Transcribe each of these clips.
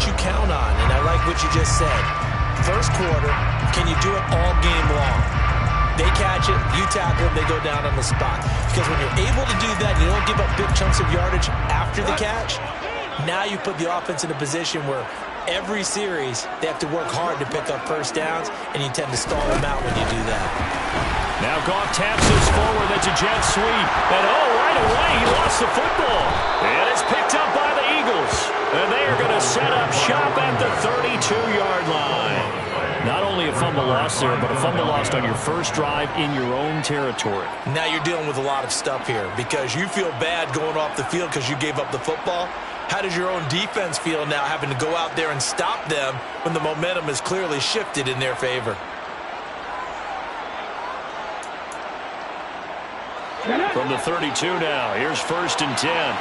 what you count on, and I like what you just said. First quarter, can you do it all game long? They catch it, you tackle them, they go down on the spot. Because when you're able to do that, you don't give up big chunks of yardage after the catch, now you put the offense in a position where every series they have to work hard to pick up first downs, and you tend to stall them out when you do that. Now Goff taps this forward. That's a jet sweep. And right away, he lost the football. And it's picked up by the Eagles. And they are going to set up shop at the 32-yard line. Not only a fumble loss there, but a fumble lost on your first drive in your own territory. Now you're dealing with a lot of stuff here because you feel bad going off the field because you gave up the football. How does your own defense feel now having to go out there and stop them when the momentum is clearly shifted in their favor? From the 32 now, here's 1st and 10.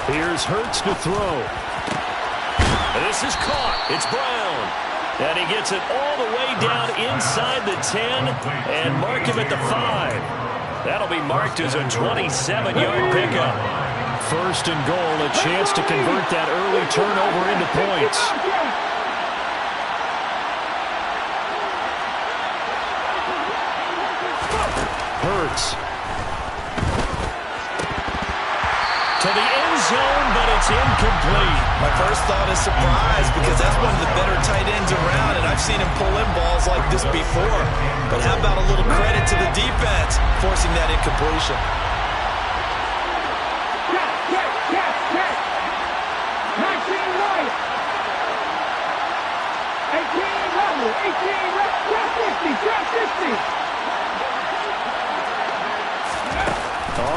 Here's Hurts to throw. This is caught. It's Brown. And he gets it all the way down inside the 10 and mark him at the 5. That'll be marked as a 27-yard pickup. 1st and goal, a chance to convert that early turnover into points. Hurts. To the end zone, but it's incomplete. My first thought is surprise because that's one of the better tight ends around, and I've seen him pull in balls like this before. But how about a little credit to the defense forcing that incompletion?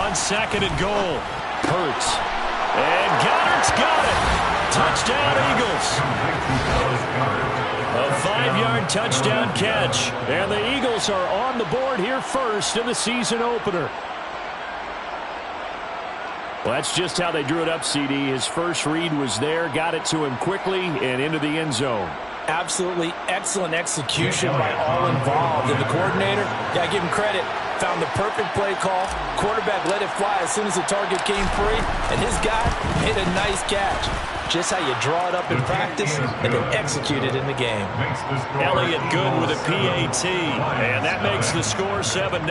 On 2nd and goal, Hurts. And Goddard's got it. Touchdown, Eagles. A 5-yard touchdown catch. And the Eagles are on the board here first in the season opener. Well, that's just how they drew it up, CD. His first read was there, got it to him quickly, and into the end zone. Absolutely excellent execution by all involved. And the coordinator, yeah, give him credit, found the perfect play call. Quarterback let it fly as soon as the target came free, and his guy made a nice catch. Just how you draw it up in practice and then execute it in the game. Elliott good with a PAT, and that makes the score 7-0.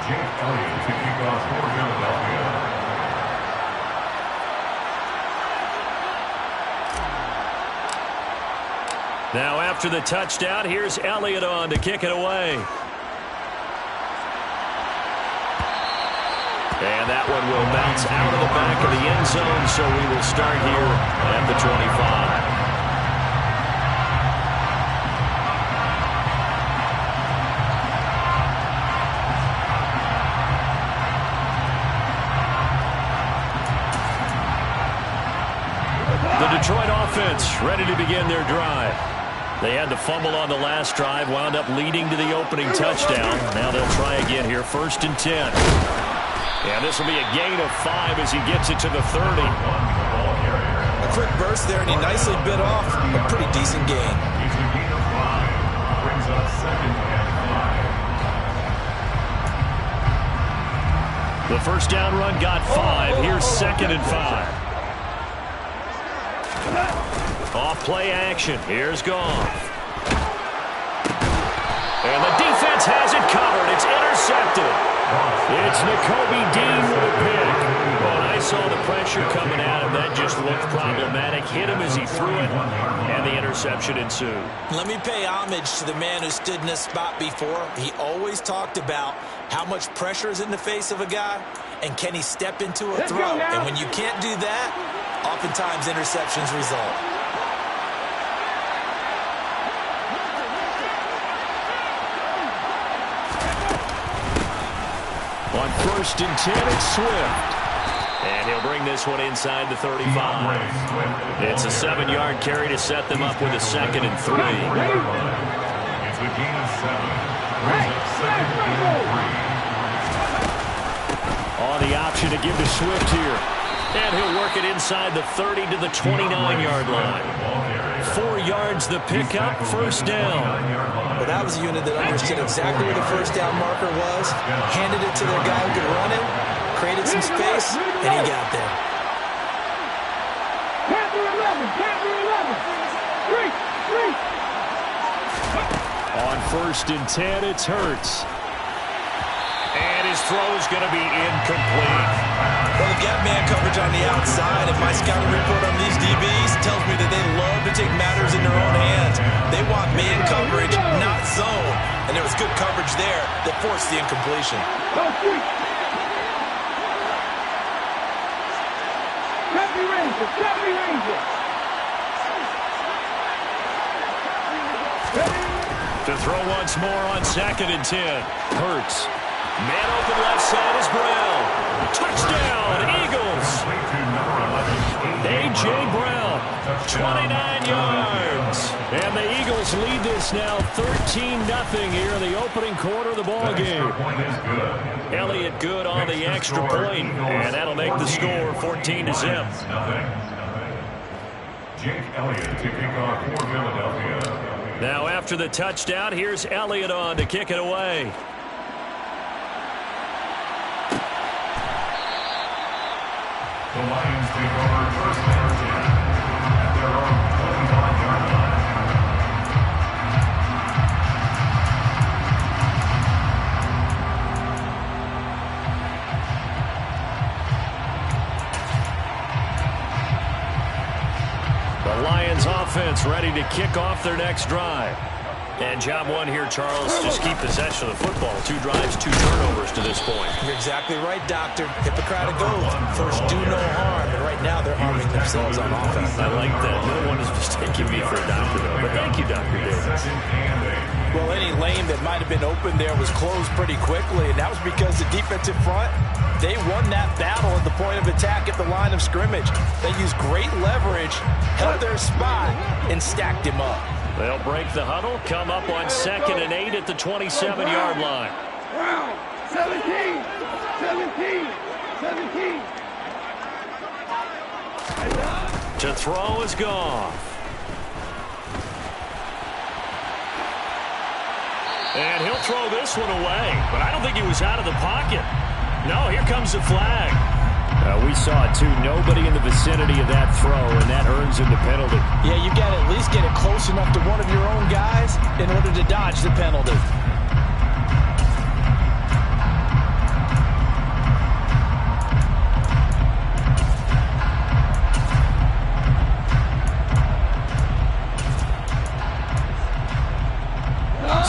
Elliott to kick off for Philadelphia. Now after the touchdown, here's Elliott on to kick it away. And that one will bounce out of the back of the end zone, so we will start here at the 25. The Detroit offense ready to begin their drive. They had the fumble on the last drive, wound up leading to the opening touchdown. Now they'll try again here, 1st and 10. And this will be a gain of 5 as he gets it to the 30. A quick burst there, and he nicely bit off a pretty decent gain. Brings us 2nd and 5. The first down run got 5. Here's 2nd and 5. Off play action. Here's Goff. And the defense has it covered. It's intercepted. It's Nakobe Dean with a pick. When I saw the pressure coming at him, that just looked problematic. Hit him as he threw it, and the interception ensued. Let me pay homage to the man who stood in this spot before. He always talked about how much pressure is in the face of a guy, and can he step into a throw. And when you can't do that, oftentimes interceptions result. On 1st and 10, it's Swift. And he'll bring this one inside the 35. It's a 7-yard carry to set them up with a 2nd and 3. It's a gain of 7. Brings up 2nd and 3. On the option to give to Swift here. And he'll work it inside the 30 to the 29-yard line. 4 yards the pickup, first down. Well, that was a unit that understood exactly where the first down marker was, handed it to their guy who could run it, created some space, and he got there. On 1st and 10, it's Hurts. And his throw is going to be incomplete. Well, the gap man coverage on the outside, if my scouting report on these DBs tells me that they love to take matters in their own hands. They want man coverage, not zone. And there was good coverage there that forced the incompletion. To throw once more on 2nd and 10. Hurts. Man open left side is Brown. Touchdown, Eagles. A.J. Brown, 29 yards. And the Eagles lead this now 13-0 here in the opening quarter of the ball game. Elliott good on the extra point, and that'll make the score 14-0. Jake Elliott to kick off for Philadelphia. Now after the touchdown, here's Elliott on to kick it away. The Lions take over 1st and 10 at their own 21-yard line. The Lions offense ready to kick off their next drive. And job one here, Charles, just keep possession of the football. 2 drives, 2 turnovers to this point. You're exactly right, Doctor. Hippocratic oath. First, do no harm. And right now, they're harming themselves on offense. I like that. No one is mistaking me for a doctor, though. But thank you, Dr. Davis. Well, any lane that might have been open there was closed pretty quickly, and that was because the defensive front, they won that battle at the point of attack at the line of scrimmage. They used great leverage, held their spot, and stacked him up. They'll break the huddle, come up on 2nd and 8 at the 27-yard line. 17. To throw is Goff. And he'll throw this one away, but I don't think he was out of the pocket. No, here comes the flag. We saw it, too. Nobody in the vicinity of that throw, and that earns him the penalty. Yeah, you got to at least get it close enough to one of your own guys in order to dodge the penalty.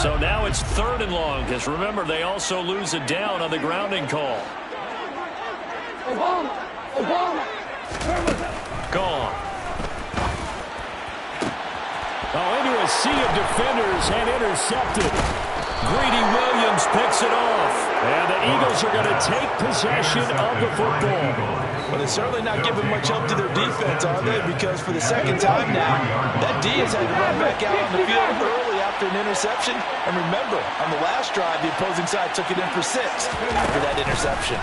So now it's 3rd and long, because remember, they also lose a down on the grounding call. Gone. Oh, into a sea of defenders and intercepted. Greedy Williams picks it off. And the Eagles are going to take possession of the football. Well, they're certainly not giving much help to their defense, are they? Because for the 2nd time now, that D has had to run back out on the field early after an interception. And remember, on the last drive, the opposing side took it in for 6 after that interception.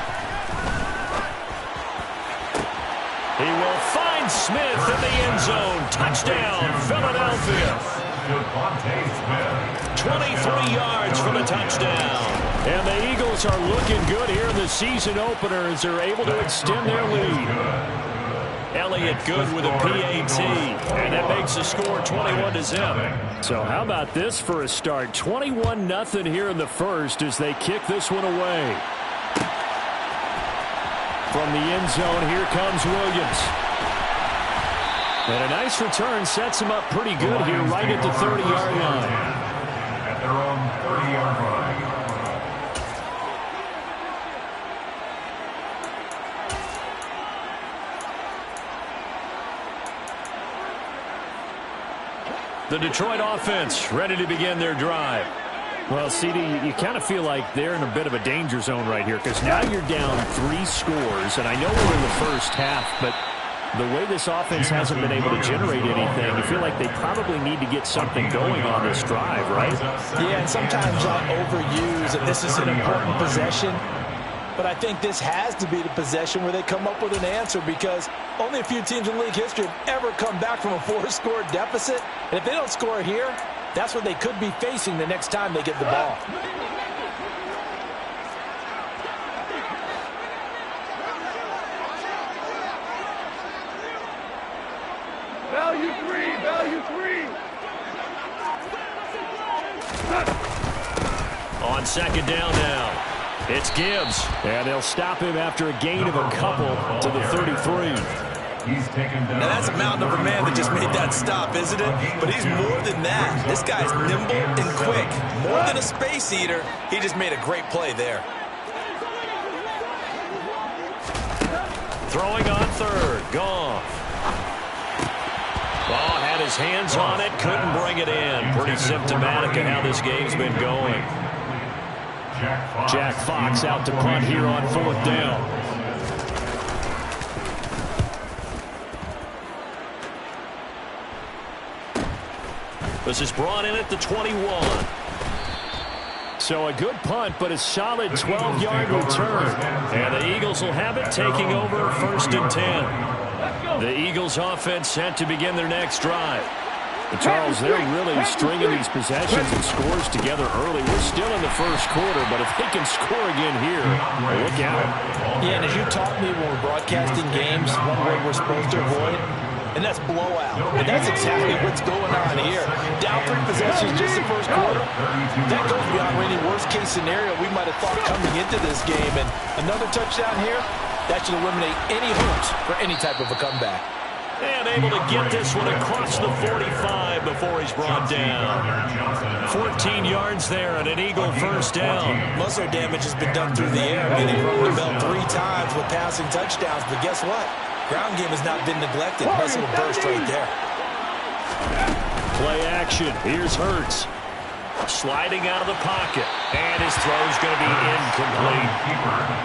He will find Smith in the end zone. Touchdown, Philadelphia. 23 yards for the touchdown. And the Eagles are looking good here in the season opener as they're able to extend their lead. Elliott good with a PAT, and that makes the score 21-0. So how about this for a start? 21-0 here in the first as they kick this one away. From the end zone, here comes Williams. And a nice return sets him up pretty good here right at the 30-yard line. At their own 30-yard line. The Detroit offense ready to begin their drive. Well, CD, you kind of feel like they're in a bit of a danger zone right here because now you're down 3 scores, and I know we're in the first half, but the way this offense hasn't been able to generate anything, you feel like they probably need to get something going on this drive, right? Yeah, and sometimes I'll overuse, and this is an important possession. But I think this has to be the possession where they come up with an answer, because only a few teams in league history have ever come back from a 4-score deficit. And if they don't score here, that's what they could be facing the next time they get the ball. Value three, value three. On second down now. It's Gibbs. And they'll stop him after a gain of a couple to the 33. He's taken down. Now that's a mountain of a man that just made that stop, isn't it? But he's more than that. This guy's nimble and quick. More than a space eater, he just made a great play there. Throwing on third. Goff. Ball had his hands on it. Couldn't bring it in. Pretty symptomatic of how this game's been going. Jack Fox out to punt here on fourth down. This is brought in at the 21. So a good punt, but a solid 12-yard return. And the Eagles will have it, taking over first and 10. The Eagles offense set to begin their next drive. Charles, they're really stringing these possessions and scores together early. We're still in the first quarter, but if they can score again here, look out. Yeah, and as you taught me when we're broadcasting games, one word we're supposed to avoid, and that's blowout. And that's exactly what's going on here. Down 3 possessions just the first quarter. That goes beyond any worst-case scenario we might have thought coming into this game. And another touchdown here, that should eliminate any hopes for any type of a comeback. And able to get this one across the 45 before he's brought down. 14 yards there and an Eagle first down. Muscle damage has been done through the air. I mean, they've rung the bell 3 times with passing touchdowns. But guess what? Ground game has not been neglected. Nice little burst right there. Play action. Here's Hurts. Sliding out of the pocket. And his throw's going to be incomplete.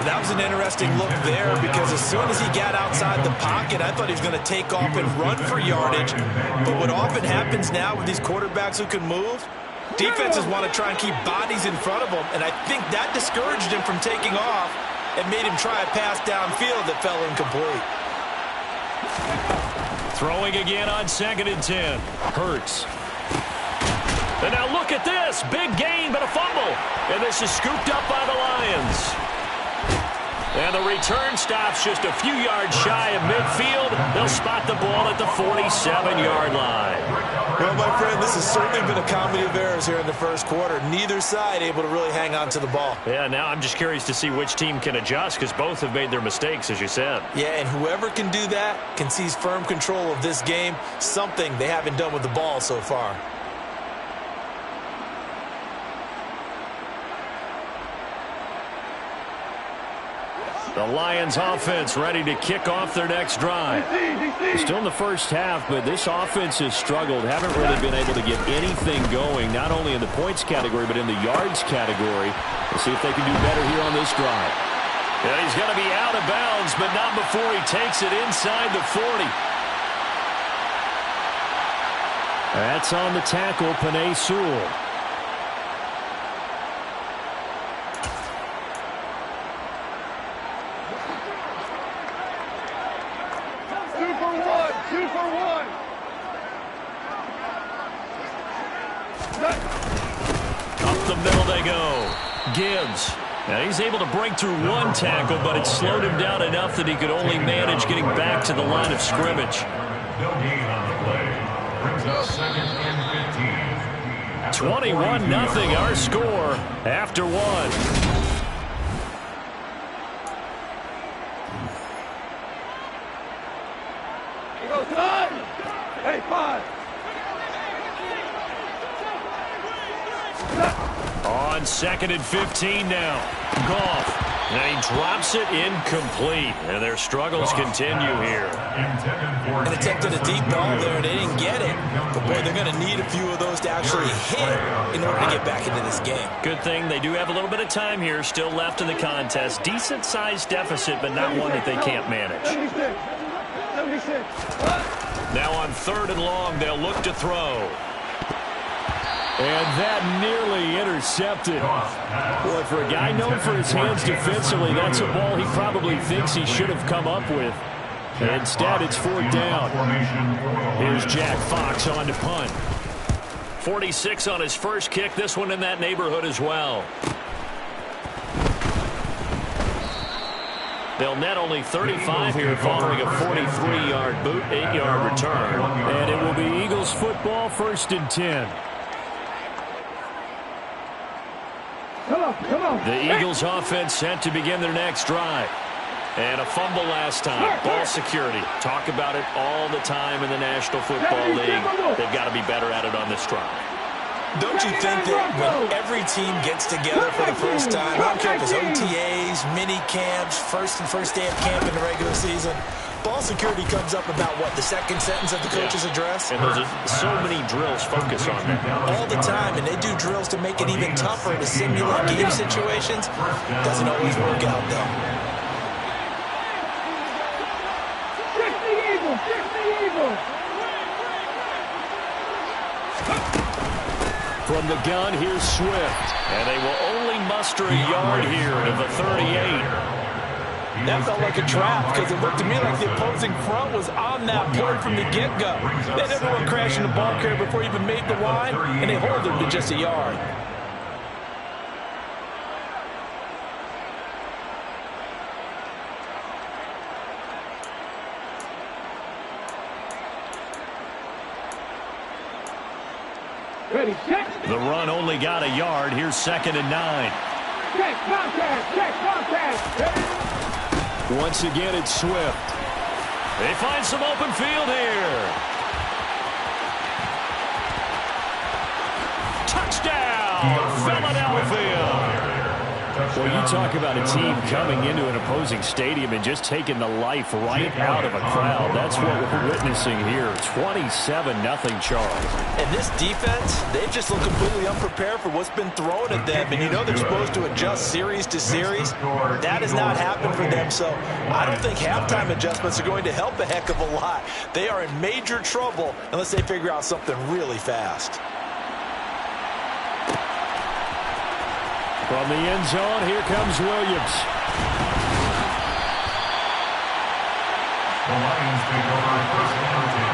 That was an interesting look there, because as soon as he got outside the pocket, I thought he was going to take off and run for yardage. But what often happens now with these quarterbacks who can move, defenses want to try and keep bodies in front of them. And I think that discouraged him from taking off and made him try a pass downfield that fell incomplete. Throwing again on second and 10. Hurts. And now look at this. Big gain, but a fumble. And this is scooped up by the Lions. And the return stops just a few yards shy of midfield. They'll spot the ball at the 47-yard line. Well, my friend, this has certainly been a comedy of errors here in the first quarter. Neither side able to really hang on to the ball. Yeah, now I'm just curious to see which team can adjust, because both have made their mistakes, as you said. Yeah, and whoever can do that can seize firm control of this game, something they haven't done with the ball so far. The Lions offense ready to kick off their next drive. Still in the first half, but this offense has struggled. Haven't really been able to get anything going, not only in the points category, but in the yards category. We'll see if they can do better here on this drive. Yeah, he's going to be out of bounds, but not before he takes it inside the 40. That's on the tackle, Penei Sewell. Up the middle they go. Gibbs. Now he's able to break through one tackle, but it slowed him down enough that he could only manage getting back to the line of scrimmage. No gain on the play. Brings up second and 15. 21-0 our score after one. Hey, 5. On second and 15 now. Goff. And he drops it incomplete. And their struggles continue here. And attempted a deep ball there, and they didn't get it. But, boy, they're going to need a few of those to actually hit in order to get back into this game. Good thing they do have a little bit of time here still left in the contest. Decent-sized deficit, but not one that they can't manage. 76. Now on third and long, they'll look to throw. And that nearly intercepted. Boy, for a guy known for his hands defensively, that's a ball he probably thinks he should have come up with. Instead, it's 4th down. Here's Jack Fox on to punt. 46 on his first kick. This one in that neighborhood as well. They'll net only 35 here following a 43-yard boot, 8-yard return. And it will be Eagles football, 1st and 10. Come on. The Eagles offense set to begin their next drive. And a fumble last time. Ball security. Talk about it all the time in the National Football League. They've got to be better at it on this drive. Don't you think that when every team gets together for the first time, I don't care if it's OTAs, mini camps, first day of camp in the regular season, ball security comes up about what, the second sentence of the coach's address? And there's so many drills focus on that. All the time, and they do drills to make it even tougher to simulate game situations. Doesn't always work out, though. Fix the Eagles. From the gun, here's Swift. And they will only muster a yard here to the 38. That felt like a trap because it looked to me like the opposing front was on that point from the get-go. They had everyone crashing the ball carrier before he even made the line, and they hold him to just a yard. Ready, check. The run only got a yard. Here's 2nd and 9. Check contact. Once again, it's Swift. They find some open field here. Touchdown, Philadelphia. Well, you talk about a team coming into an opposing stadium and just taking the life right out of a crowd. That's what we're witnessing here. 27-0 Charles. And this defense, they've just looked completely unprepared for what's been thrown at them. And you know they're supposed to adjust series to series. That has not happened for them. So I don't think halftime adjustments are going to help a heck of a lot. They are in major trouble unless they figure out something really fast. From the end zone, here comes Williams. The Lions take over 1st and 10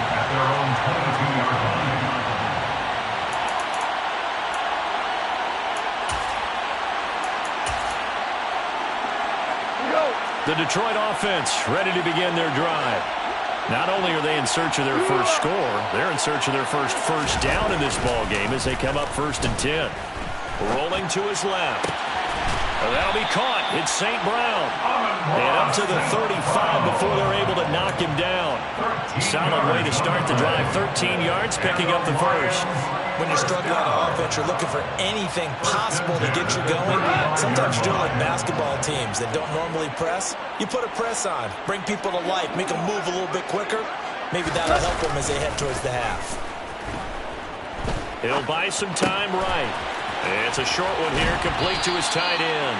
at their own 22-yard line. The Detroit offense ready to begin their drive. Not only are they in search of their first score, they're in search of their first down in this ball game as they come up 1st and 10. Rolling to his left. That'll be caught. It's St. Brown. And up to the 35 before they're able to knock him down. Solid way to start the drive. 13 yards, picking up the first. When you're struggling on offense, you're looking for anything possible to get you going. Sometimes you're doing like basketball teams that don't normally press. You put a press on, bring people to life, make them move a little bit quicker. Maybe that'll help them as they head towards the half. He'll buy some time right. It's a short one here, complete to his tight end.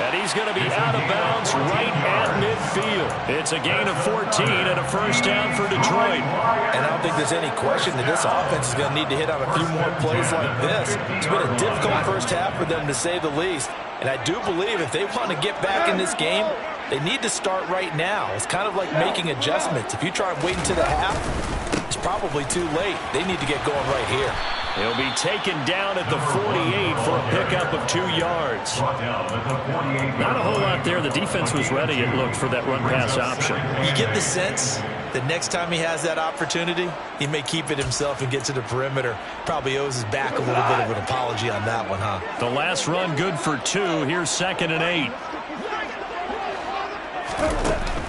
And he's going to be out of bounds right at midfield. It's a gain of 14 and a first down for Detroit. And I don't think there's any question that this offense is going to need to hit on a few more plays like this. It's been a difficult first half for them, to say the least. And I do believe if they want to get back in this game, they need to start right now. It's kind of like making adjustments. If you try and wait until the half, it's probably too late. They need to get going right here. He'll be taken down at the 48 for a pickup of 2 yards. Not a whole lot there. The defense was ready, it looked, for that run-pass option. You get the sense that next time he has that opportunity, he may keep it himself and get to the perimeter. Probably owes his back a little bit of an apology on that one, huh? The last run good for 2. Here's 2nd and 8.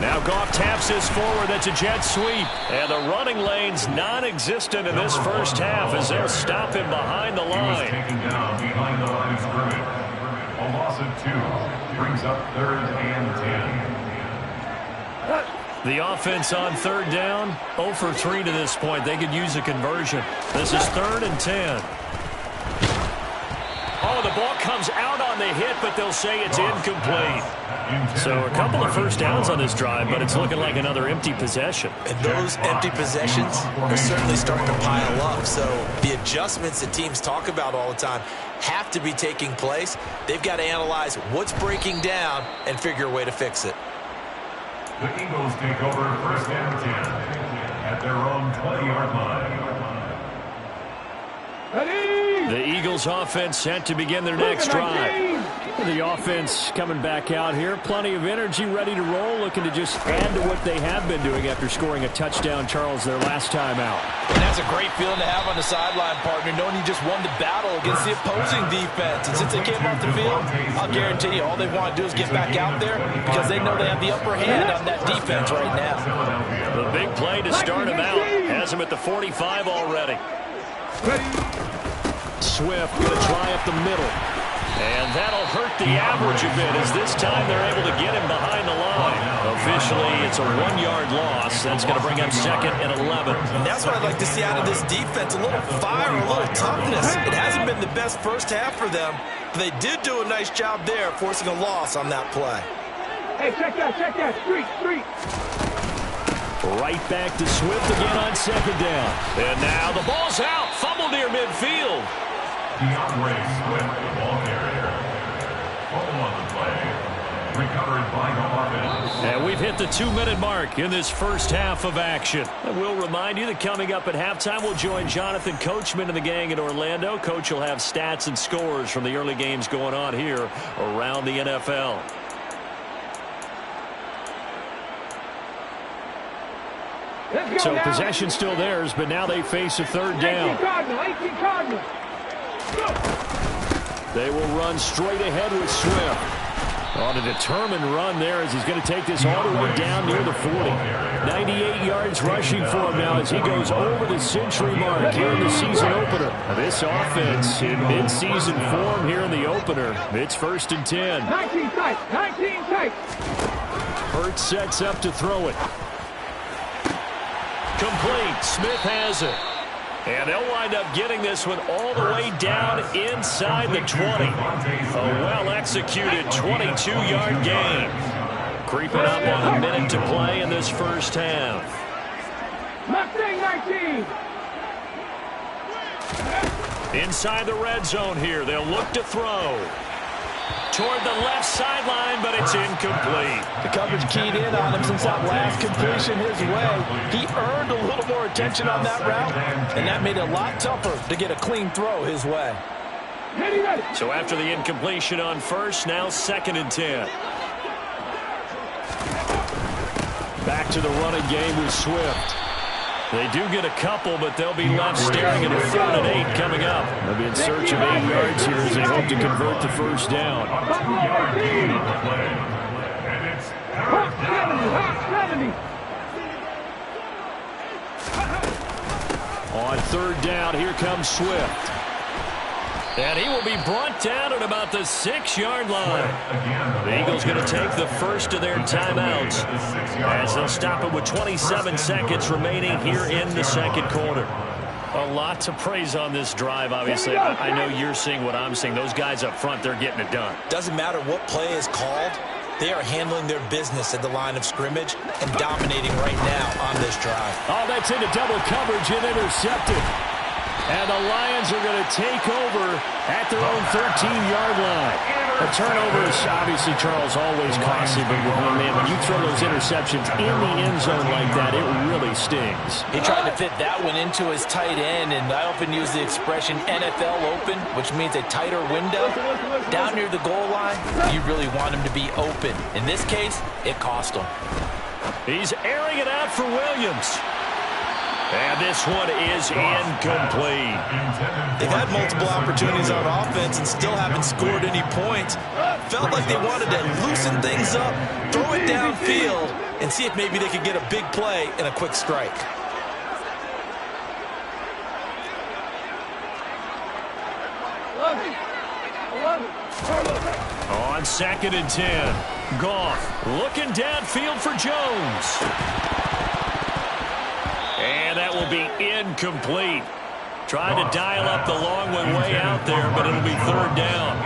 Now Goff taps this forward. That's a jet sweep. And the running lane's non-existent in this first half as they'll stop him behind the line. Taken down behind the line of scrimmage. A loss of 2 brings up 3rd and 10. The offense on 3rd down, 0 for 3 to this point. They could use a conversion. This is 3rd and 10. Oh, the ball comes out on the hit, but they'll say it's incomplete. So a couple of first downs on this drive, but it's looking like another empty possession. And those empty possessions are certainly starting to pile up. So the adjustments that teams talk about all the time have to be taking place. They've got to analyze what's breaking down and figure a way to fix it. The Eagles take over first and 10 at their own 20-yard line. The Eagles offense set to begin their next drive. The offense coming back out here. Plenty of energy, ready to roll, looking to just add to what they have been doing after scoring a touchdown, Charles, their last time out. And that's a great feeling to have on the sideline, partner, knowing you just won the battle against the opposing defense. And since they came off the field, I'll guarantee you all they want to do is get back out there because they know they have the upper hand on that defense right now. The big play to start him out has him at the 45 already. Swift going to try up the middle. And that'll hurt the average a bit as this time they're able to get him behind the line. Officially, it's a 1-yard loss. That's going to bring up 2nd and 11. And that's what I'd like to see out of this defense, a little fire, a little toughness. It hasn't been the best first half for them, but they did do a nice job there, forcing a loss on that play. Hey, check that, street. Right back to Swift again on 2nd down. And now the ball's out. Fumble near midfield. DeAndre Swift, the ball carrier. Fumble on the play. Recovered by the offense. And we've hit the 2-minute mark in this first half of action. And we'll remind you that coming up at halftime, we'll join Jonathan Coachman and the gang in Orlando. Coach will have stats and scores from the early games going on here around the NFL. So possession still theirs, but now they face a 3rd down. 18 Cardinals. They will run straight ahead with Swift. On a determined run there as he's going to take this all the way down near the 40. 98 yards rushing for him now as he goes over the century mark here in the season opener. This offense in mid-season form here in the opener. It's 1st and 10. 19 tight. Hurts sets up to throw it. Complete. Smith has it. And they'll wind up getting this one all the way down inside the 20. A well-executed 22-yard gain. Creeping up on a minute to play in this first half. Mustang 19. Inside the red zone here. They'll look to throw. Toward the left sideline, but it's incomplete. The coverage keyed in on him since that last completion his way. He earned a little more attention on that route, and that made it a lot tougher to get a clean throw his way. Ready. So after the incompletion on first, now 2nd and 10. Back to the running game with Swift. They do get a couple, but they'll be left staring at a 3rd and 8 coming up. They'll be in search of 8 yards here as they hope to convert the first down. Hawk 70. On 3rd down, here comes Swift. And he will be brought down at about the 6-yard line. The Eagles going to take the first of their timeouts as they'll stop it with 27 seconds remaining here in the 2nd quarter. A lot to praise on this drive, obviously. I know you're seeing what I'm seeing. Those guys up front, they're getting it done. Doesn't matter what play is called. They are handling their business at the line of scrimmage and dominating right now on this drive. Oh, that's into double coverage and intercepted. And the Lions are going to take over at their own 13-yard line. A turnover is obviously, Charles, always costly, but man, when you throw those interceptions in the end zone like that, it really stings. He tried to fit that one into his tight end, and I often use the expression NFL open, which means a tighter window. Down near the goal line, you really want him to be open. In this case, it cost him. He's airing it out for Williams. And this one is incomplete. They've had multiple opportunities on offense and still haven't scored any points. Felt like they wanted to loosen things up, throw it downfield, and see if maybe they could get a big play and a quick strike. On 2nd and 10, Goff looking downfield for Jones. And that will be incomplete. Trying to dial up the long way out there, but it'll be third down.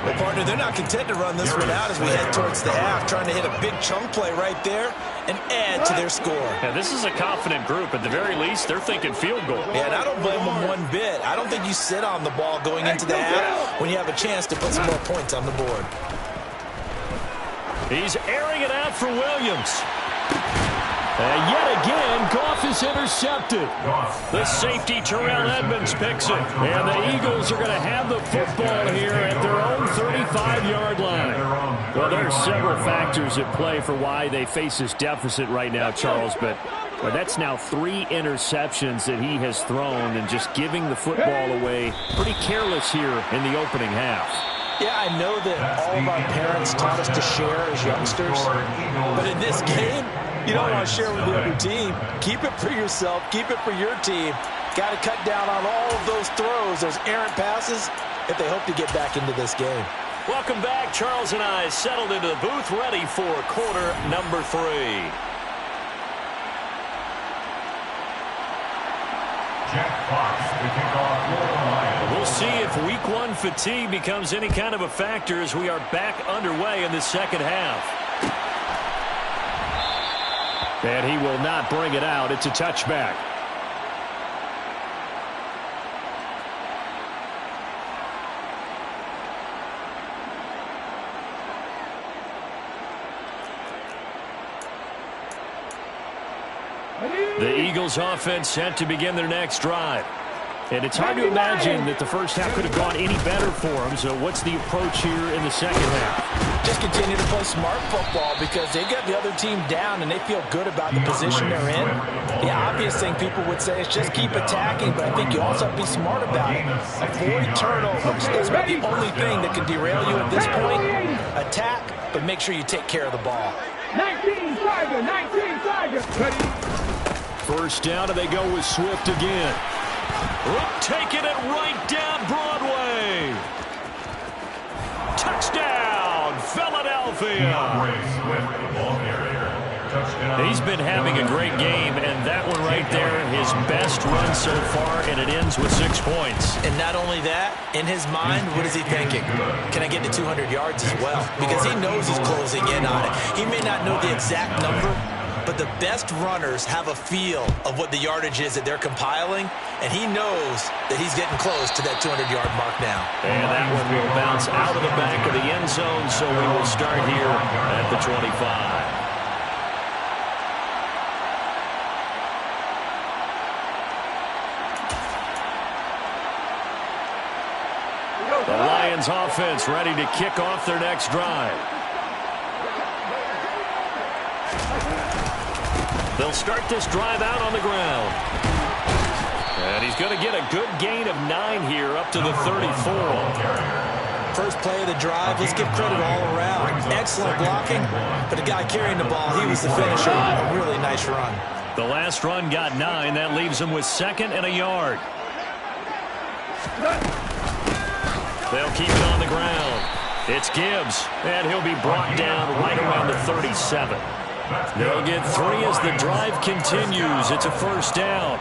Well, partner, they're not content to run this one out as we head towards the half, trying to hit a big chunk play right there and add to their score. Yeah, this is a confident group. At the very least, they're thinking field goal. Yeah, and I don't blame them one bit. I don't think you sit on the ball going into the half when you have a chance to put some more points on the board. He's airing it out for Williams. And yet again, Goff is intercepted. The safety, Terrell Edmonds, picks it. And the Eagles are going to have the football here at their own 35-yard line. Well, there are several factors at play for why they face this deficit right now, Charles. But that's now 3 interceptions that he has thrown and just giving the football away pretty careless here in the opening half. Yeah, I know that all of our parents taught us to share as youngsters. But in this game, you don't want to share with the other team. Keep it for yourself. Keep it for your team. Got to cut down on all of those throws, those errant passes, if they hope to get back into this game. Welcome back. Charles and I settled into the booth, ready for quarter number 3. Jack Fox to kick off for the Lions. We'll see if week 1 fatigue becomes any kind of a factor as we are back underway in the second half. And he will not bring it out. It's a touchback. The Eagles offense set to begin their next drive. And it's hard to imagine that the first half could have gone any better for them. So what's the approach here in the second half? Just continue to play smart football because they got the other team down and they feel good about the position they're in. The obvious thing people would say is just keep attacking, but I think you also have to be smart about it. Avoid turnovers. That's about the only thing that can derail you at this point. Attack, but make sure you take care of the ball. 19 Tiger, 19 Tiger. First down, and they go with Swift again. Taking it right down Broadway. Touchdown, Philadelphia. He's been having a great game, and that one right there, his best run so far, and it ends with 6 points. And not only that, in his mind, what is he thinking? Can I get to 200 yards as well? Because he knows he's closing in on it. He may not know the exact number, but the best runners have a feel of what the yardage is that they're compiling, and he knows that he's getting close to that 200-yard mark now. And that one will bounce out of the back of the end zone, so we will start here at the 25. The Lions offense ready to kick off their next drive. They'll start this drive out on the ground. And he's going to get a good gain of 9 here up to the 34. First play of the drive, let's give credit all around. Excellent blocking, but the guy carrying the ball, he was the finisher. A really nice run. The last run got 9. That leaves him with 2nd and a yard. They'll keep it on the ground. It's Gibbs, and he'll be brought down right around the 37. They'll get 3 as the drive continues. It's a first down.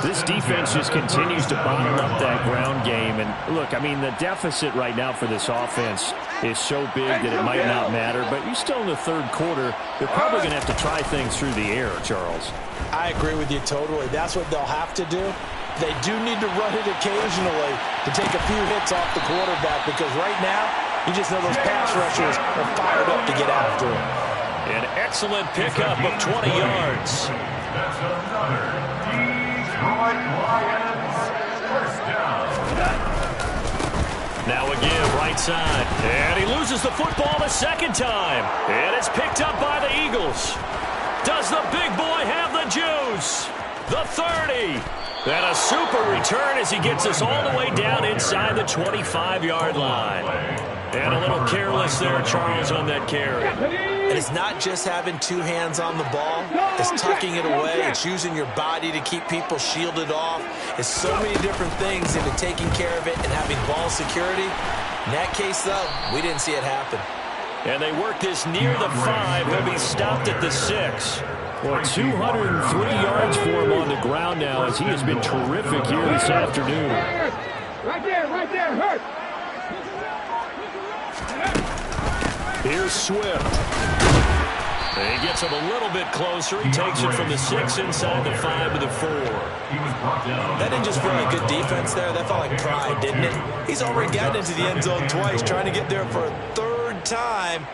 This defense just continues to bottle up that ground game. And look, I mean, the deficit right now for this offense is so big that it might not matter. But you're still in the third quarter. They're probably going to have to try things through the air, Charles. I agree with you totally. That's what they'll have to do. They do need to run it occasionally to take a few hits off the quarterback, because right now, you just know those pass rushers are fired up to get after him. An excellent pickup of 20 yards. That's another Detroit Lions first down. Now again, right side. And he loses the football a second time. And it's picked up by the Eagles. Does the big boy have the juice? The 30. And a super return as he gets us all the way down inside the 25-yard line. And a little careless there, Charles, on that carry. And it's not just having 2 hands on the ball. It's tucking it away. It's using your body to keep people shielded off. It's so many different things into taking care of it and having ball security. In that case, though, we didn't see it happen. And they work this near the 5. He'll be stopped at the 6. Well, 203 yards for him on the ground now as he has been terrific here this afternoon. Right there, hurt. Here's Swift. And he gets him a little bit closer. He takes it from the 6 inside the 5 to the 4. That didn't just feel like good defense there. That felt like pride, didn't it? He's already gotten into the end zone twice, trying to get there for a third time.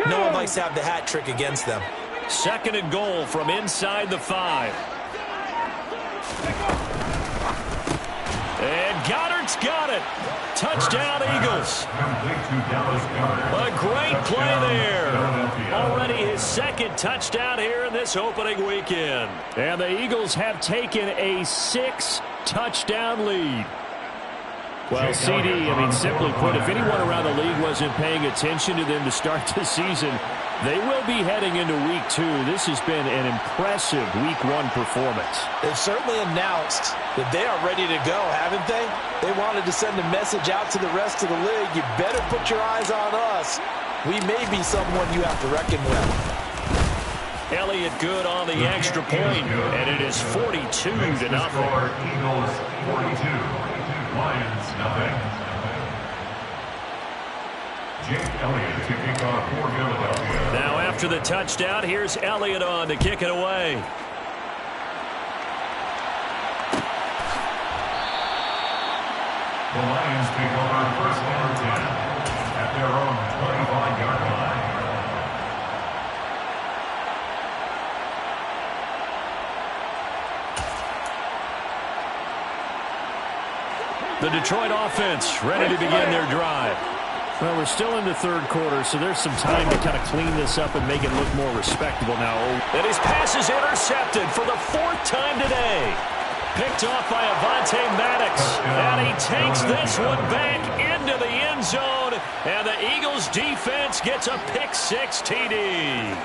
No one likes to have the hat trick against them. 2nd and goal from inside the 5. And Goddard's got it. Touchdown, Eagles. A great play there. Already his 2nd touchdown here in this opening weekend. And the Eagles have taken a 6-touchdown lead. Well, CD, I mean, simply put, if anyone around the league wasn't paying attention to them to start the season, they will be heading into Week 2. This has been an impressive Week 1 performance. They've certainly announced that they are ready to go, haven't they? They wanted to send a message out to the rest of the league. You better put your eyes on us. We may be someone you have to reckon with. Elliott good on the extra point, and it is 42-0. Eagles 42, Lions nothing. Jake Elliott to kick off for Philadelphia. Now after the touchdown, here's Elliott on to kick it away. The Lions take over first and 10 at their own 25-yard line. The Detroit offense ready to begin their drive. Well, we're still in the 3rd quarter, so there's some time to kind of clean this up and make it look more respectable now. And his pass is intercepted for the 4th time today. Picked off by Avonte Maddox. And he takes this one back into the end zone. And the Eagles defense gets a pick-6 TD.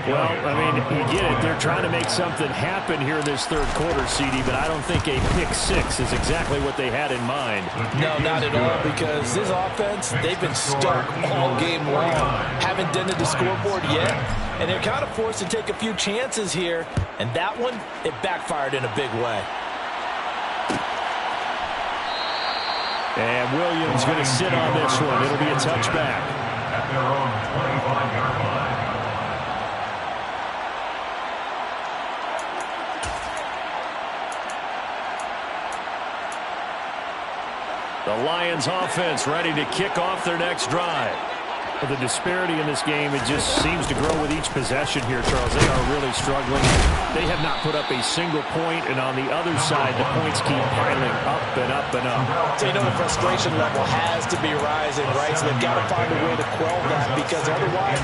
Well, I mean, you get it. They're trying to make something happen here in this 3rd quarter, CD, but I don't think a pick-6 is exactly what they had in mind. No, not at all, because this offense, they've been stuck all game long. Haven't dented the scoreboard yet, and they're kind of forced to take a few chances here, and that one, it backfired in a big way. And Williams going to sit on this one. It'll be a touchback. At their own 25-yard line. The Lions offense ready to kick off their next drive. Well, the disparity in this game, it just seems to grow with each possession here, Charles. They are really struggling. They have not put up a single point, and on the other side, the points keep piling up and up and up. So you know the frustration level has to be rising, right? So they've got to find a way to quell that, because otherwise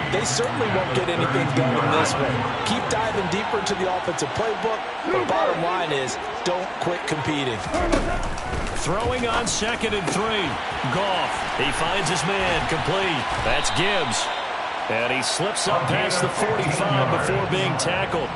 they certainly won't get anything done in this one. Keep diving deeper into the offensive playbook, but bottom line is don't quit competing. Throwing on 2nd and 3. Goff. He finds his man complete. That's Gibbs. And he slips up past the 45 before being tackled.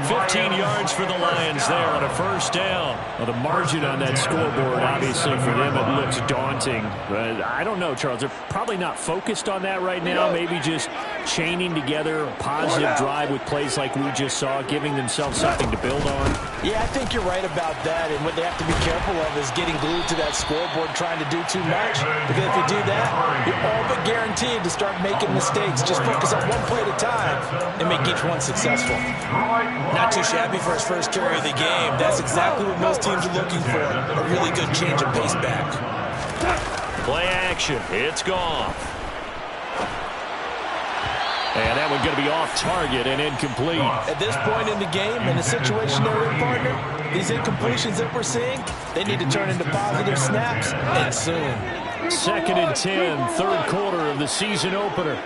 15 yards for the Lions there on a 1st down. Well, the margin on that scoreboard, obviously, for them, it looks daunting. But I don't know, Charles. They're probably not focused on that right now. Maybe just chaining together a positive drive with plays like we just saw, giving themselves something to build on. Yeah, I think you're right about that. And what they have to be careful of is getting glued to that scoreboard, trying to do too much. Because if you do that, you're all but guaranteed to start making mistakes. Just focus on one play at a time and make each one successful. Not too shabby for his first carry of the game. That's exactly what most teams are looking for. A really good change of pace back. Play action. It's gone. And that one going to be off target and incomplete. At this point in the game, in the situation they're in, partner, these incompletions that we're seeing, they need to turn into positive snaps, and soon. 2nd and 10, 3rd quarter of the season opener.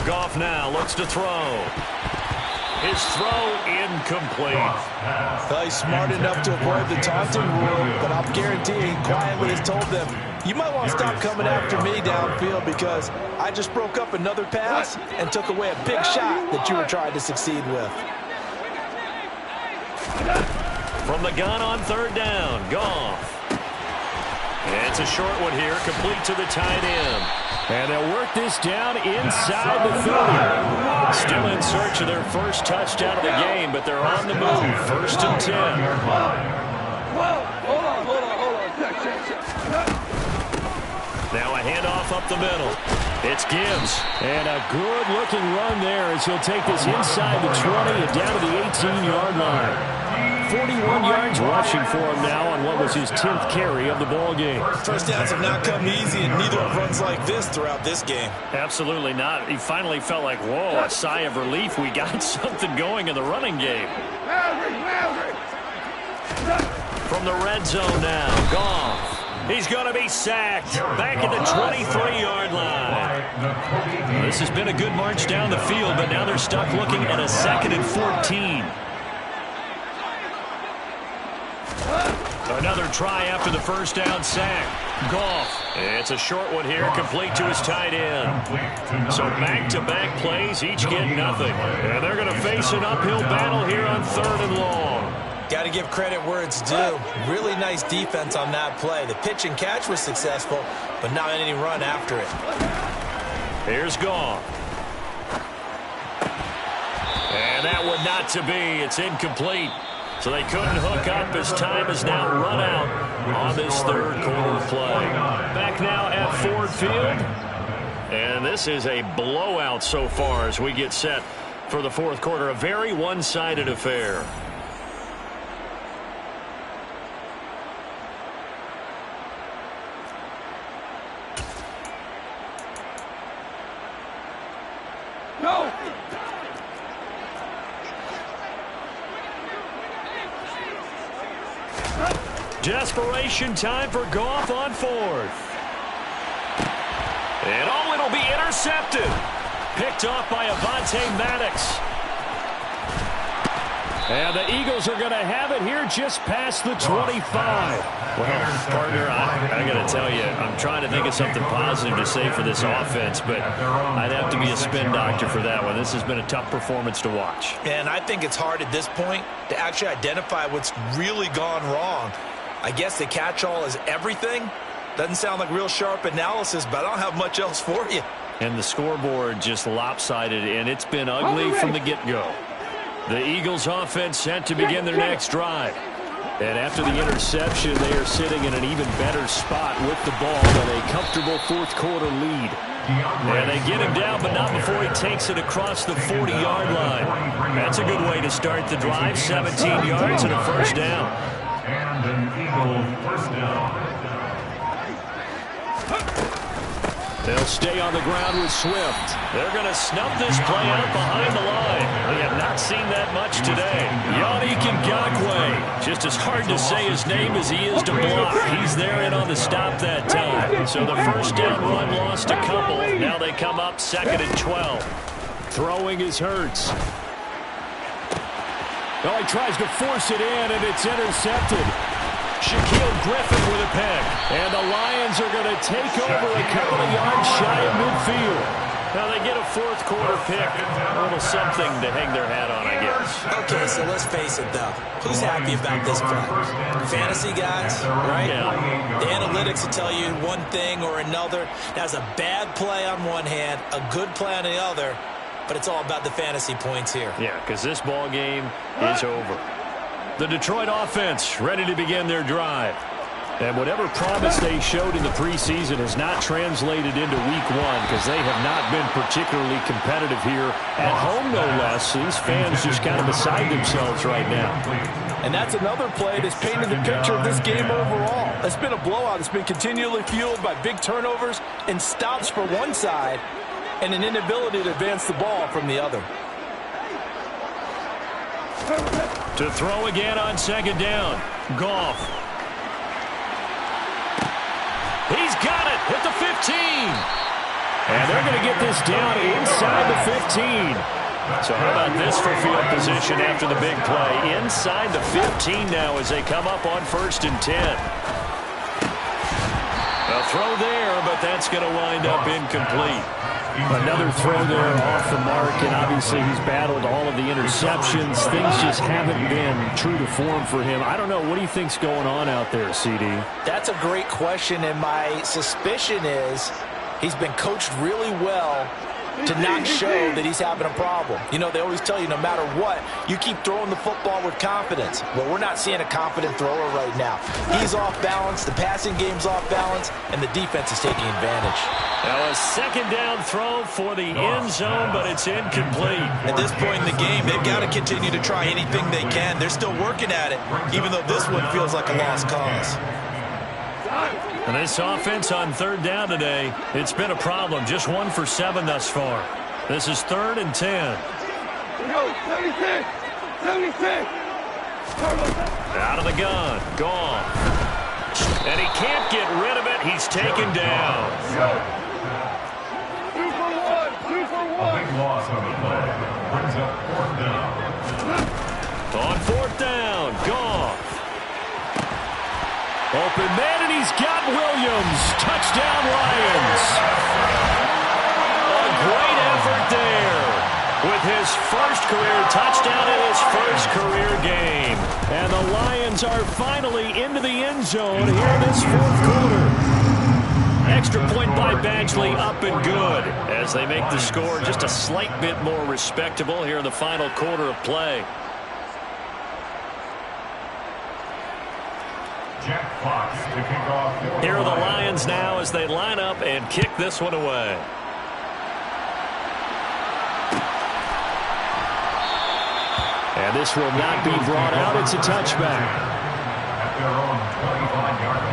Goff now looks to throw. His throw incomplete. Well, he's smart enough to avoid the taunting rule, but I'll guarantee he quietly has told them, you might want to stop coming after me downfield because I just broke up another pass and took away a big shot that you were trying to succeed with. From the gun on 3rd down, Goff. And it's a short one here, complete to the tight end. And they'll work this down inside the 30. Still in search of their first touchdown of the game, but they're on the move. 1st and 10. Hold on. Now a handoff up the middle. It's Gibbs. And a good-looking run there as he'll take this inside the 20 and down to the 18-yard line. 41 yards rushing for him now on what was his 10th carry of the ball game. First downs have not come easy, and neither have runs like this throughout this game. Absolutely not. He finally felt like, whoa, a sigh of relief. We got something going in the running game. From the red zone now, Goff. He's going to be sacked back at the 23-yard line. This has been a good march down the field, but now they're stuck looking at a 2nd and 14. Another try after the first down sack. Goff. It's a short one here, complete to his tight end. So back-to-back plays, each get nothing. And they're going to face an uphill battle here on 3rd and long. Got to give credit where it's due. Really nice defense on that play. The pitch and catch was successful, but not any run after it. Here's Goff. And that one not to be. It's incomplete. So they couldn't hook up as time is now run out on this 3rd quarter play. Back now at Ford Field. And this is a blowout so far as we get set for the 4th quarter. A very one-sided affair. No! Desperation time for Goff on 4th. And it'll be intercepted. Picked off by Avonte Maddox. And the Eagles are going to have it here just past the 25. Well, partner, I got to tell you, I'm trying to think of something positive to say for this offense, but I'd have to be a spin doctor for that one. This has been a tough performance to watch. And I think it's hard at this point to actually identify what's really gone wrong. I guess the catch-all is everything. Doesn't sound like real sharp analysis, but I don't have much else for you. And the scoreboard just lopsided, and it's been ugly from the get-go. The Eagles offense set to begin their next drive. And after the interception, they are sitting in an even better spot with the ball with a comfortable 4th quarter lead. And they get him down, but not before he takes it across the 40-yard line. That's a good way to start the drive. 17 yards and a first down. And an Eagle first down. They'll stay on the ground with Swift. They're going to snuff this play out behind the line. We have not seen that much today. Yannick Ngakoue. Just as hard to say his name as he is to block. He's there in on the stop that time. So the first down run lost a couple. Now they come up 2nd and 12. Throwing is Hurts. Oh, he tries to force it in, and it's intercepted. Shaquille Griffin with a pick. And the Lions are going to take over a couple of yards shy of midfield. Now they get a 4th quarter pick. A little something to hang their hat on, I guess. Okay, so let's face it, though. Who's happy about this play? Fantasy guys, right? Yeah. The analytics will tell you one thing or another. That's a bad play on one hand, a good play on the other, but it's all about the fantasy points here. Yeah, because this ball game is over. The Detroit offense ready to begin their drive. And whatever promise they showed in the preseason has not translated into week 1 because they have not been particularly competitive here at home, no less. These fans just kind of beside themselves right now. And that's another play that's painted the picture of this game overall. It's been a blowout. It's been continually fueled by big turnovers and stops for one side and an inability to advance the ball from the other. To throw again on 2nd down. Goff. He's got it at the 15. And they're going to get this down inside the 15. So how about this for field position after the big play? Inside the 15 now as they come up on 1st and 10. A throw there, but that's going to wind up incomplete. Another throw there off the mark, and obviously he's battled all of the interceptions. Things just haven't been true to form for him. I don't know. What do you think's going on out there, CD? That's a great question, and my suspicion is He's been coached really well to not show that he's having a problem. You know, they always tell you no matter what, you keep throwing the football with confidence. Well, we're not seeing a confident thrower right now. He's off balance, the passing game's off balance, and the defense is taking advantage. Now a second down throw for the end zone, but it's incomplete. At this point in the game, they've got to continue to try anything they can. They're still working at it, even though this one feels like a lost cause. And this offense on third down today, it's been a problem. Just 1 for 7 thus far. This is 3rd and 10. 76! 76! Out of the gun. Gone. And he can't get rid of it. He's taken down. 2 for 1! 2 for 1! A big loss on the play. Brings up 4th down. On 4th down. Gone. Open man, and he's got Williams. Touchdown, Lions. A great effort there with his first career touchdown in his first career game. And the Lions are finally into the end zone here in this 4th quarter. Extra point by Badgley, up and good as they make the score just a slight bit more respectable here in the final quarter of play. Jack Fox to kick off. Here are the Lions now as they line up and kick this one away. And this will not be brought out. It's a touchback. At their own 25-yard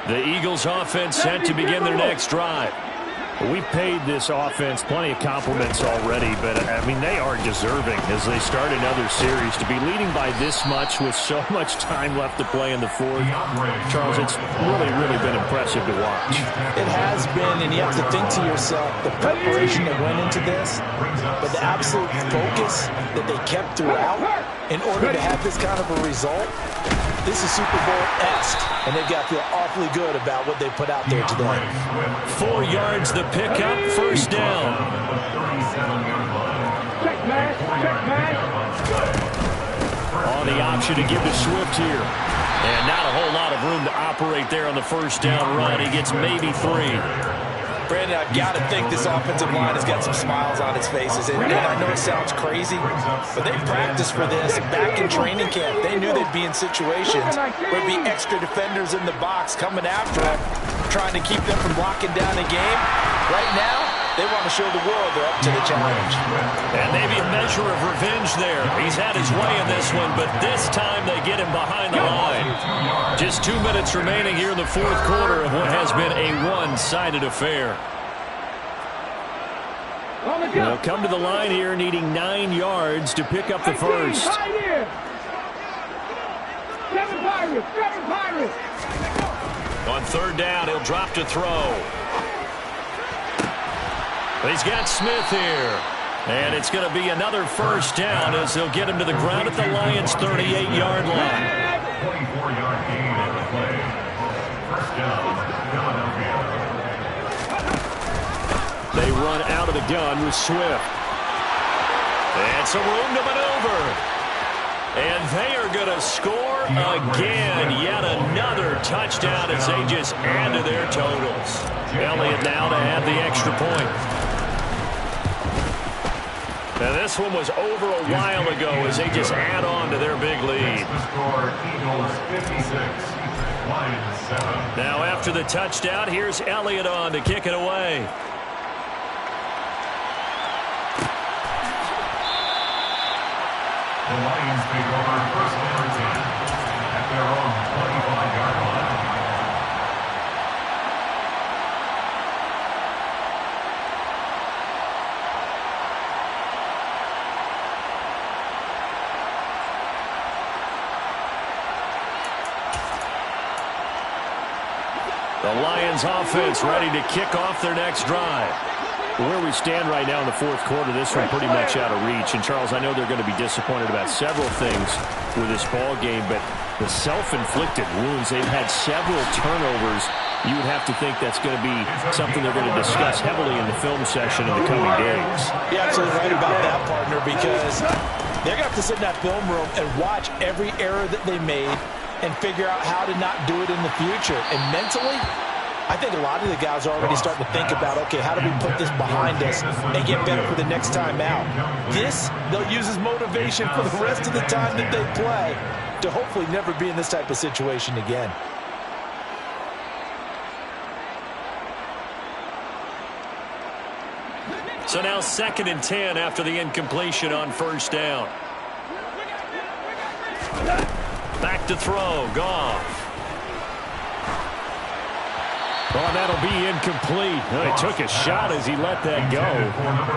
line. The Eagles offense set to begin their next drive. We've paid this offense plenty of compliments already, but, I mean, they are deserving as they start another series. To be leading by this much with so much time left to play in the 4th, Charles, it's really, really been impressive to watch. It has been, and you have to think to yourself, the preparation that went into this, but the absolute focus that they kept throughout in order to have this kind of a result. This is Super Bowl-esque, and they've got to feel awfully good about what they put out there today. 4 yards the pickup, first down. Check man! Check man! On the option to give to Swift here. And not a whole lot of room to operate there on the first down run. He gets maybe 3. Brandon, I've got to think this offensive line has got some smiles on its faces. And I know it sounds crazy, but they practiced for this back in training camp. They knew they'd be in situations where there'd be extra defenders in the box coming after them, trying to keep them from locking down the game. Right now, they want to show the world they're up to the challenge. And maybe a measure of revenge there. He's had his way in this one, but this time they get him behind the line. Just 2 minutes remaining here in the 4th quarter of what has been a one-sided affair. They'll come to the line here needing 9 yards to pick up the first. 7 Pirates! 7 Pirates! On 3rd down, he'll drop to throw. He's got Smith here. And it's going to be another first down as they'll get him to the ground at the Lions' 38-yard line. 24-yard gain on the play. First down, Philadelphia. They run out of the gun with Swift. And some room to maneuver. And they are going to score again. Yet another touchdown as they just add to their totals. Elliott now to add the extra point. Now this one was over a while ago as they just add on to their big lead. The score, Eagles 56, Lions 7. Now after the touchdown, here's Elliott on to kick it away. The Lions take over first and 10 at their own 25-yard line. The Lions offense ready to kick off their next drive. Where we stand right now in the 4th quarter, this one pretty much out of reach. And, Charles, I know they're going to be disappointed about several things with this ball game, but the self-inflicted wounds, they've had several turnovers. You would have to think that's going to be something they're going to discuss heavily in the film session in the coming days. You're absolutely right about that, partner, because They're going to have to sit in that film room and watch every error that they made and figure out how to not do it in the future. And mentally, I think a lot of the guys are already starting to think about, okay, how do we put this behind us and get better for the next time out? This, they'll use as motivation for the rest of the time that they play to hopefully never be in this type of situation again. So now 2nd and 10 after the incompletion on first down. Back to throw, Goff. Well, that'll be incomplete. Well, he took a shot as he let that go.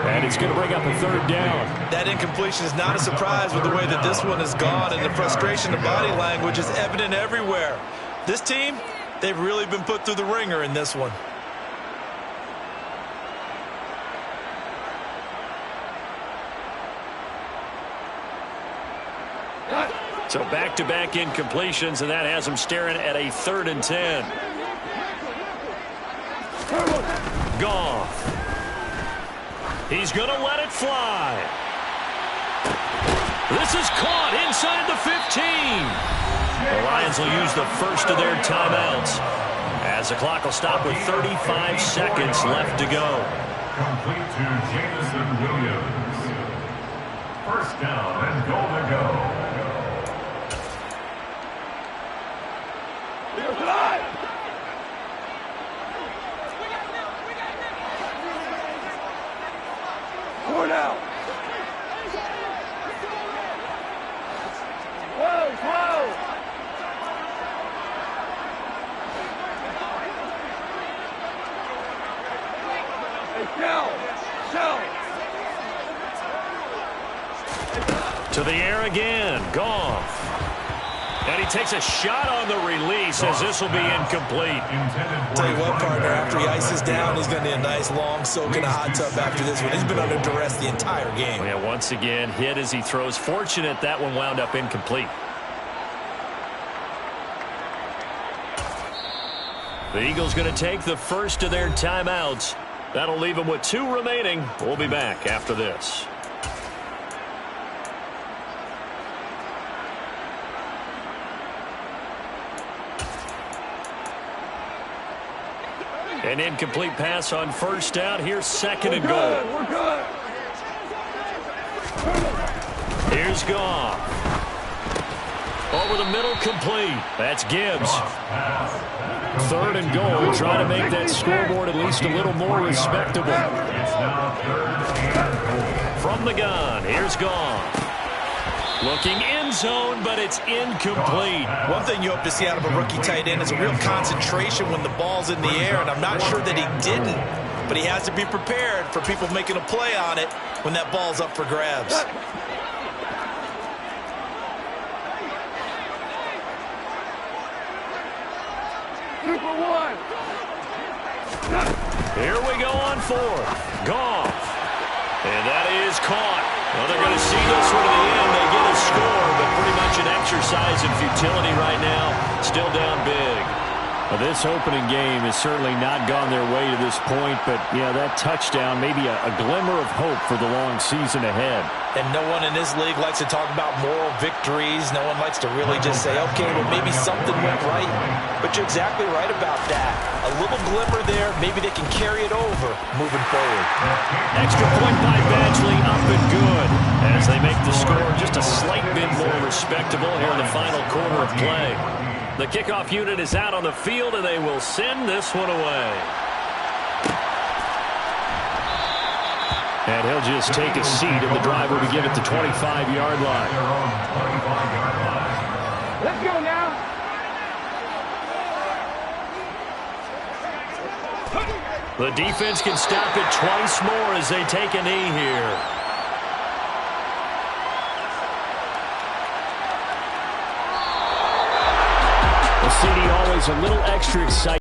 And it's going to bring up a 3rd down. That incompletion is not a surprise with the way that this one has gone, and the frustration of body language is evident everywhere. This team, they've really been put through the ringer in this one. So back-to-back incompletions, and that has him staring at a 3rd and 10. Goff. He's going to let it fly. This is caught inside the 15. The Lions will use the first of their timeouts as the clock will stop with 35 seconds left to go. Complete to Jameson Williams. First down and goal to go. Out. Whoa. Hey, Shell. To the air again, Goff. And he takes a shot on the release as this will be incomplete. Tell you what, partner, after he ices down, he's going to need a nice long soak in a hot tub after this one. He's been under duress the entire game. Yeah, once again, hit as he throws. Fortunate that one wound up incomplete. The Eagles going to take the first of their timeouts. That'll leave them with 2 remaining. We'll be back after this. An incomplete pass on first down. Here's 2nd and goal. We're good. Here's Goff. Over the middle, complete. That's Gibbs. 3rd and goal. Trying to make that scoreboard at least a little more respectable. From the gun, here's Goff. Looking end zone, but it's incomplete. One thing you hope to see out of a rookie tight end is a real concentration when the ball's in the air, and I'm not sure that he didn't, but he has to be prepared for people making a play on it when that ball's up for grabs. Super one. Here we go on 4th. Goff. And that is caught. Well, they're going to see this one to the end. They get a score, but pretty much an exercise in futility right now. Still down big. Well, this opening game has certainly not gone their way to this point, but, yeah, that touchdown, maybe a glimmer of hope for the long season ahead. And no one in this league likes to talk about moral victories. No one likes to really just say, okay, well, maybe something went right. But you're exactly right about that. A little glimmer there. Maybe they can carry it over moving forward. Extra point by Badgley, up and good. As they make the score just a slight bit more respectable here in the final quarter of play. The kickoff unit is out on the field, and they will send this one away. And he'll just take a seat, and the driver will begin at the 25-yard line. Let's go now. The defense can stop it twice more as they take a knee here. The CD always a little extra exciting.